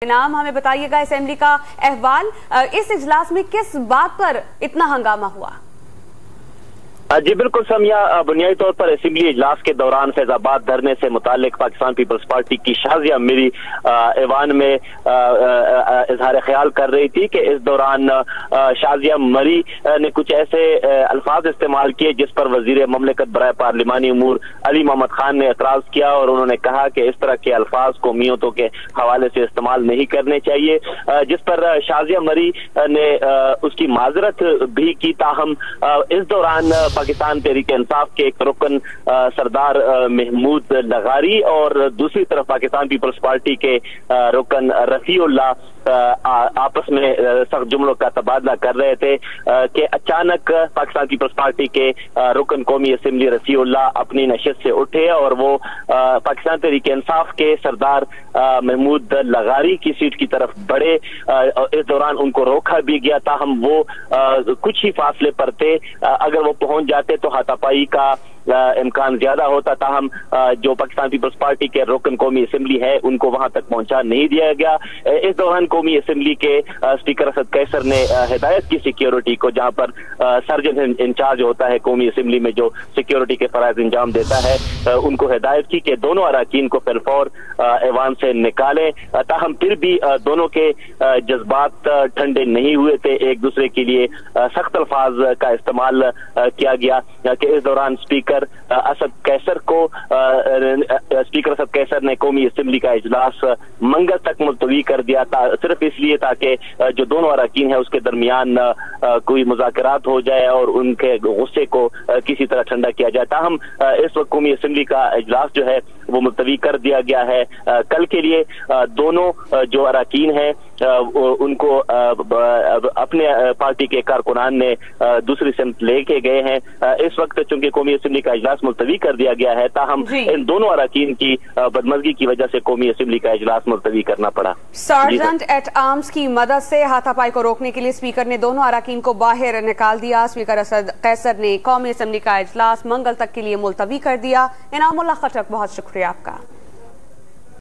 नाम हमें बताइएगा असेंबली का अहवाल। इस इजलास में किस बात पर इतना हंगामा हुआ? जी बिल्कुल समिया, बुनियादी तौर पर असेंबली इजलास के दौरान फैजाबाद धरने से मुतालिक पाकिस्तान पीपल्स पार्टी की शाजिया मीरी ऐवान में इजहार ख्याल कर रही थी कि इस दौरान शाजिया मरी ने कुछ ऐसे अल्फाज इस्तेमाल किए जिस पर वजीर ममलिकत बराए पार्लिमानी उमूर अली मोहम्मद खान ने एतराज किया और उन्होंने कहा कि इस तरह के अल्फाज कौमियतों के हवाले से इस्तेमाल नहीं करने चाहिए, जिस पर शाजिया मरी ने उसकी माजरत भी की। ताहम इस दौरान पाकिस्तान तहरीक इंसाफ के एक रुकन सरदार महमूद लगारी और दूसरी तरफ पाकिस्तान पीपल्स पार्टी के रुकन रफीउल्लाह आपस में सख्त जुमलों का तबादला कर रहे थे कि अचानक पाकिस्तान पीपल्स पार्टी के रुकन कौमी असेंबली रफीउल्लाह अपनी नशिस्त से उठे और वो पाकिस्तान तहरीक इंसाफ के सरदार महमूद लगारी की सीट की तरफ बढ़े। इस दौरान उनको रोका भी गया, ताहम वो कुछ ही फासले पर थे, अगर वो पहुंच जाते तो हाथापाई का इम्कान ज्यादा होता। ताहम जो पाकिस्तान पीपल्स पार्टी के रुकन कौमी असेंबली है उनको वहां तक पहुंचा नहीं दिया गया। इस दौरान कौमी असेंबली के स्पीकर असद कैसर ने हिदायत की सिक्योरिटी को, जहां पर सर्जन इंचार्ज होता है कौमी असेंबली में जो सिक्योरिटी के फराइज अंजाम देता है, उनको हिदायत की कि दोनों अराकीन को फिलफौर ऐवान से निकालें। ताहम फिर भी दोनों के जज्बात ठंडे नहीं हुए थे, एक दूसरे के लिए सख्त अल्फाज का इस्तेमाल किया गया कि इस दौरान स्पीकर असद कैसर ने कौमी असेंबली का इजलास मंगल तक मुलतवी कर दिया था, सिर्फ इसलिए ताकि जो दोनों अराकीन है उसके दरमियान कोई मुज़ाकरात हो जाए और उनके गुस्से को किसी तरह ठंडा किया जाए। ताहम इस वक्त कौमी असेंबली का इजलास जो है वो मुलतवी कर दिया गया है कल के लिए। दोनों जो अराकीन हैं उनको अपने पार्टी के कारकुनान ने दूसरी सिमत लेके गए हैं। इस वक्त चूंकि कौमी असेंबली का इजलास मुलतवी कर दिया गया है, ताहम इन दोनों अराकीन की बदमज़गी की वजह से कौमी असेंबली का इजलास मुलतवी करना पड़ा। सार्जेंट एट आर्म्स की मदद से हाथापाई को रोकने के लिए स्पीकर ने दोनों अराकीन को बाहर निकाल दिया। स्पीकर असद कैसर ने कौमी असेंबली का इजलास मंगल तक के लिए मुलतवी कर दिया। इनामुल्लाह खटक, बहुत शुक्रिया आपका।